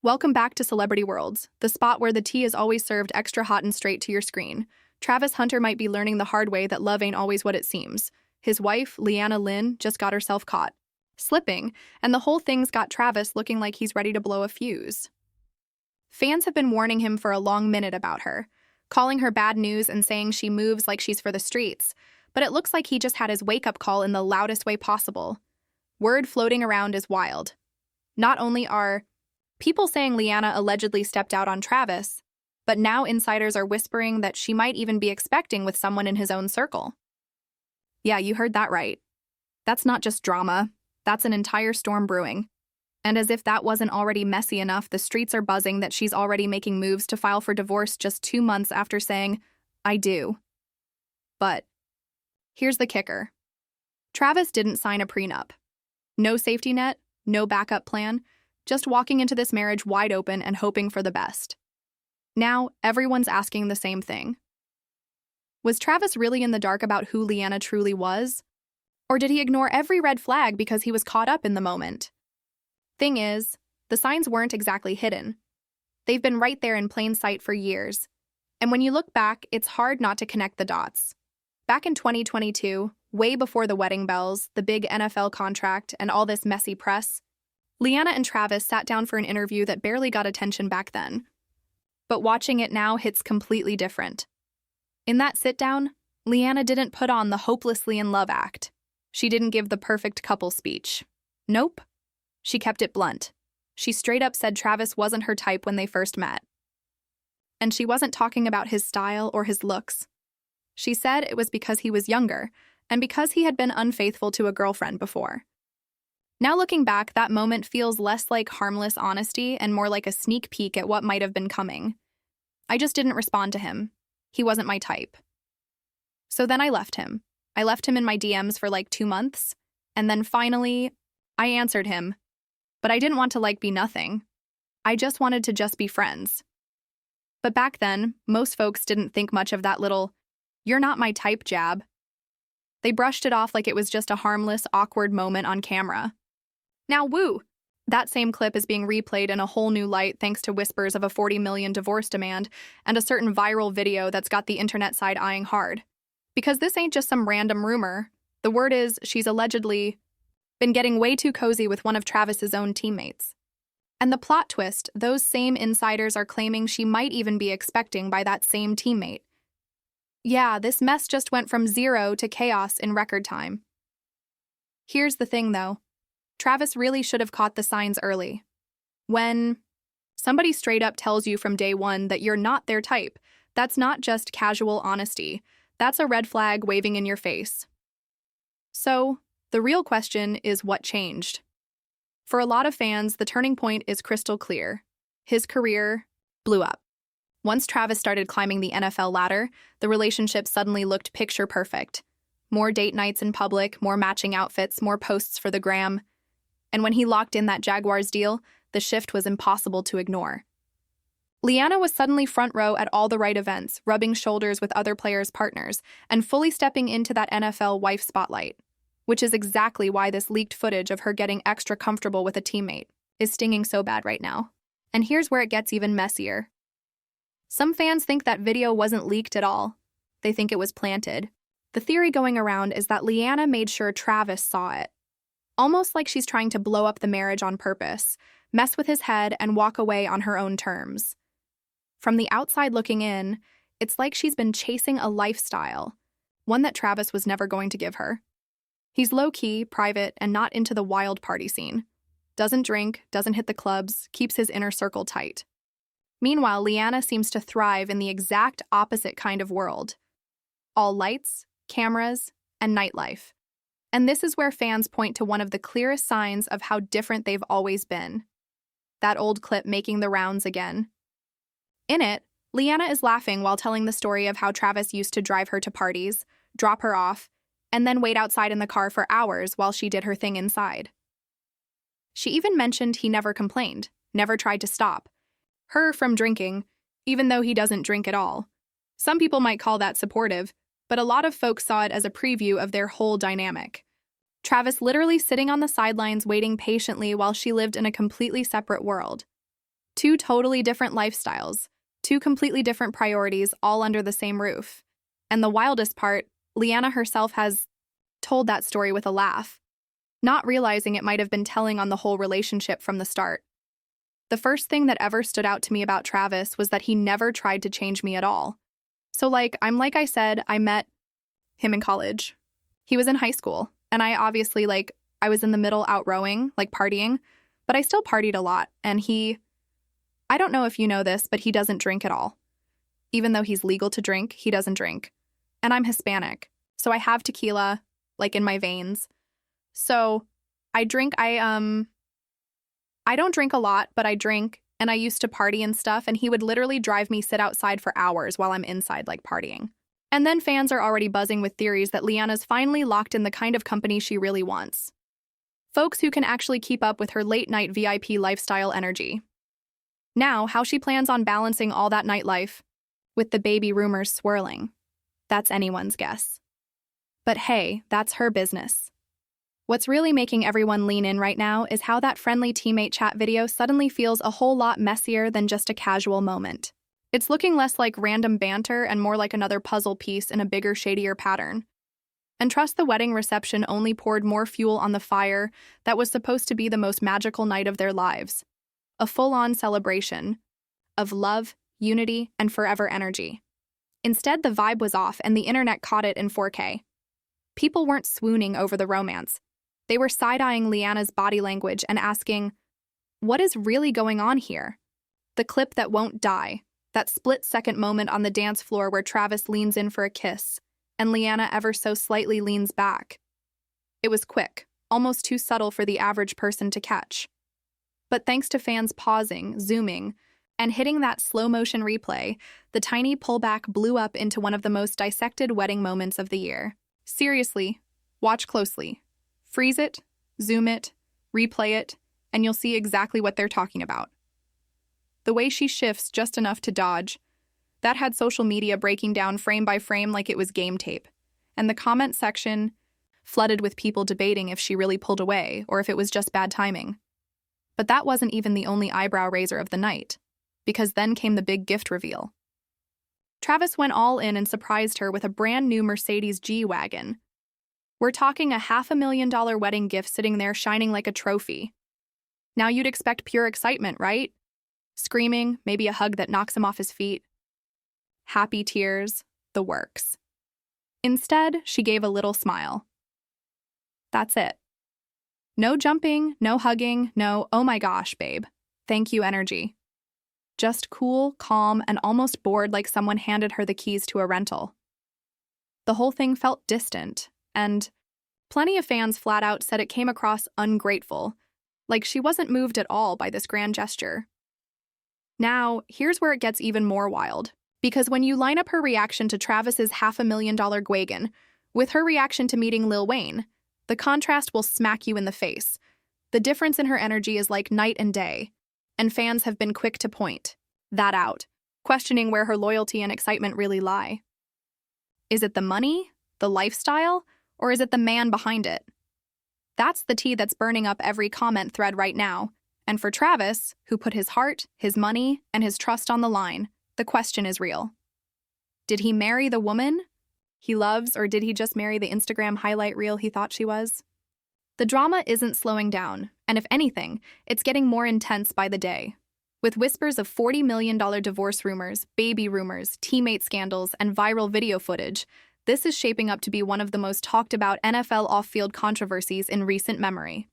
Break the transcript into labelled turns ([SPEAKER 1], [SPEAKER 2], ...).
[SPEAKER 1] Welcome back to Celebrity Worlds, the spot where the tea is always served extra hot and straight to your screen. Travis Hunter might be learning the hard way that love ain't always what it seems. His wife, Leanna Lynn, just got herself caught slipping, and the whole thing's got Travis looking like he's ready to blow a fuse. Fans have been warning him for a long minute about her, calling her bad news and saying she moves like she's for the streets, but it looks like he just had his wake-up call in the loudest way possible. Word floating around is wild. Not only are people saying Leanna allegedly stepped out on Travis, but now insiders are whispering that she might even be expecting with someone in his own circle. Yeah, you heard that right. That's not just drama. That's an entire storm brewing. And as if that wasn't already messy enough, the streets are buzzing that she's already making moves to file for divorce just 2 months after saying, "I do." But here's the kicker. Travis didn't sign a prenup. No safety net, no backup plan, just walking into this marriage wide open and hoping for the best. Now, everyone's asking the same thing. Was Travis really in the dark about who Leanna truly was? Or did he ignore every red flag because he was caught up in the moment? Thing is, the signs weren't exactly hidden. They've been right there in plain sight for years. And when you look back, it's hard not to connect the dots. Back in 2022, way before the wedding bells, the big NFL contract, and all this messy press, Leanna and Travis sat down for an interview that barely got attention back then. But watching it now hits completely different. In that sit-down, Leanna didn't put on the hopelessly in love act. She didn't give the perfect couple speech. Nope. She kept it blunt. She straight up said Travis wasn't her type when they first met. And she wasn't talking about his style or his looks. She said it was because he was younger, and because he had been unfaithful to a girlfriend before. Now looking back, that moment feels less like harmless honesty and more like a sneak peek at what might have been coming. I just didn't respond to him. He wasn't my type. So then I left him. I left him in my DMs for like 2 months, and then finally, I answered him. But I didn't want to be nothing. I just wanted to just be friends. But back then, most folks didn't think much of that little, "you're not my type" jab. They brushed it off like it was just a harmless, awkward moment on camera. Now, woo! That same clip is being replayed in a whole new light thanks to whispers of a $40 million divorce demand and a certain viral video that's got the internet side eyeing hard. Because this ain't just some random rumor. The word is she's allegedly been getting way too cozy with one of Travis's own teammates. And the plot twist, those same insiders are claiming she might even be expecting by that same teammate. Yeah, this mess just went from zero to chaos in record time. Here's the thing, though. Travis really should have caught the signs early. When somebody straight up tells you from day one that you're not their type, that's not just casual honesty. That's a red flag waving in your face. So, the real question is what changed? For a lot of fans, the turning point is crystal clear. His career blew up. Once Travis started climbing the NFL ladder, the relationship suddenly looked picture perfect. More date nights in public, more matching outfits, more posts for the gram. And when he locked in that Jaguars deal, the shift was impossible to ignore. Leanna was suddenly front row at all the right events, rubbing shoulders with other players' partners, and fully stepping into that NFL wife spotlight. Which is exactly why this leaked footage of her getting extra comfortable with a teammate is stinging so bad right now. And here's where it gets even messier. Some fans think that video wasn't leaked at all. They think it was planted. The theory going around is that Leanna made sure Travis saw it. Almost like she's trying to blow up the marriage on purpose, mess with his head, and walk away on her own terms. From the outside looking in, it's like she's been chasing a lifestyle, one that Travis was never going to give her. He's low-key, private, and not into the wild party scene. Doesn't drink, doesn't hit the clubs, keeps his inner circle tight. Meanwhile, Leanna seems to thrive in the exact opposite kind of world. All lights, cameras, and nightlife. And this is where fans point to one of the clearest signs of how different they've always been. That old clip making the rounds again. In it, Leanna is laughing while telling the story of how Travis used to drive her to parties, drop her off, and then wait outside in the car for hours while she did her thing inside. She even mentioned he never complained, never tried to stop her from drinking, even though he doesn't drink at all. Some people might call that supportive, but a lot of folks saw it as a preview of their whole dynamic. Travis literally sitting on the sidelines waiting patiently while she lived in a completely separate world. Two totally different lifestyles, two completely different priorities, all under the same roof. And the wildest part, Leanna herself has told that story with a laugh, not realizing it might have been telling on the whole relationship from the start. The first thing that ever stood out to me about Travis was that he never tried to change me at all. So like I said, I met him in college. He was in high school, and I obviously, I was in the middle out rowing, partying, but I still partied a lot, and I don't know if you know this, but he doesn't drink at all. Even though he's legal to drink, he doesn't drink. And I'm Hispanic, so I have tequila, in my veins. So I drink, I don't drink a lot, but I drink, and I used to party and stuff, and he would literally drive me sit outside for hours while I'm inside, partying. And then fans are already buzzing with theories that Leanna's finally locked in the kind of company she really wants. Folks who can actually keep up with her late-night VIP lifestyle energy. Now, how she plans on balancing all that nightlife with the baby rumors swirling. That's anyone's guess. But hey, that's her business. What's really making everyone lean in right now is how that friendly teammate chat video suddenly feels a whole lot messier than just a casual moment. It's looking less like random banter and more like another puzzle piece in a bigger, shadier pattern. And trust the wedding reception only poured more fuel on the fire that was supposed to be the most magical night of their lives. A full-on celebration of love, unity, and forever energy. Instead, the vibe was off and the internet caught it in 4K. People weren't swooning over the romance. They were side-eyeing Leanna's body language and asking, what is really going on here? The clip that won't die. That split-second moment on the dance floor where Travis leans in for a kiss, and Leanna ever so slightly leans back. It was quick, almost too subtle for the average person to catch. But thanks to fans pausing, zooming, and hitting that slow-motion replay, the tiny pullback blew up into one of the most dissected wedding moments of the year. Seriously, watch closely. Freeze it, zoom it, replay it, and you'll see exactly what they're talking about. The way she shifts just enough to dodge, that had social media breaking down frame by frame like it was game tape, and the comment section flooded with people debating if she really pulled away or if it was just bad timing. But that wasn't even the only eyebrow raiser of the night, because then came the big gift reveal. Travis went all in and surprised her with a brand new Mercedes G-Wagon. We're talking a $500,000 wedding gift sitting there shining like a trophy. Now you'd expect pure excitement, right? Screaming, maybe a hug that knocks him off his feet. Happy tears, the works. Instead, she gave a little smile. That's it. No jumping, no hugging, no, oh my gosh, babe, thank you energy. Just cool, calm, and almost bored like someone handed her the keys to a rental. The whole thing felt distant, and plenty of fans flat out said it came across ungrateful, like she wasn't moved at all by this grand gesture. Now, here's where it gets even more wild, because when you line up her reaction to Travis's $500,000 Gwagon with her reaction to meeting Lil Wayne, the contrast will smack you in the face. The difference in her energy is like night and day, and fans have been quick to point that out, questioning where her loyalty and excitement really lie. Is it the money, the lifestyle, or is it the man behind it? That's the tea that's burning up every comment thread right now. And for Travis, who put his heart, his money, and his trust on the line, the question is real. Did he marry the woman he loves, or did he just marry the Instagram highlight reel he thought she was? The drama isn't slowing down, and if anything, it's getting more intense by the day. With whispers of $40 million divorce rumors, baby rumors, teammate scandals, and viral video footage, this is shaping up to be one of the most talked about NFL off-field controversies in recent memory.